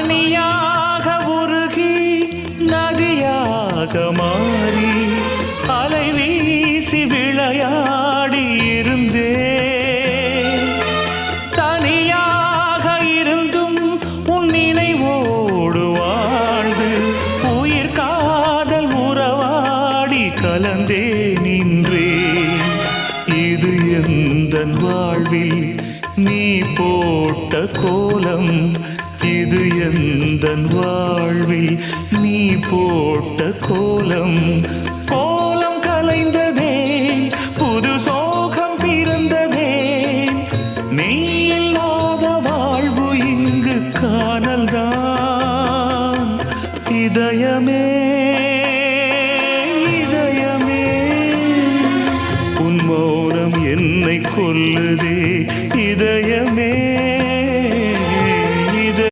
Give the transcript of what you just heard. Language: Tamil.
பனியாக உருகி நதியாக மாறி அலை வீசி விளையாடி இருந்தே தனியாக இருந்தும் உன் நினைவோடு வாழ்ந்து உயிர் காதல் உறவாடி கலந்தே நின்றேன். இது எந்தன் வாழ்வில் நீ போட்ட கோலம், இது எந்தன் வாழ்வில் நீ போட்ட கோலம். கோலம் கலைந்ததே, புது சோகம் பிறந்ததே, நீ இல்லாத வாழ்வு இங்கு காணல்தான். இதயமே இதயமே உன் மௌனம் என்னை கொல்லுதே.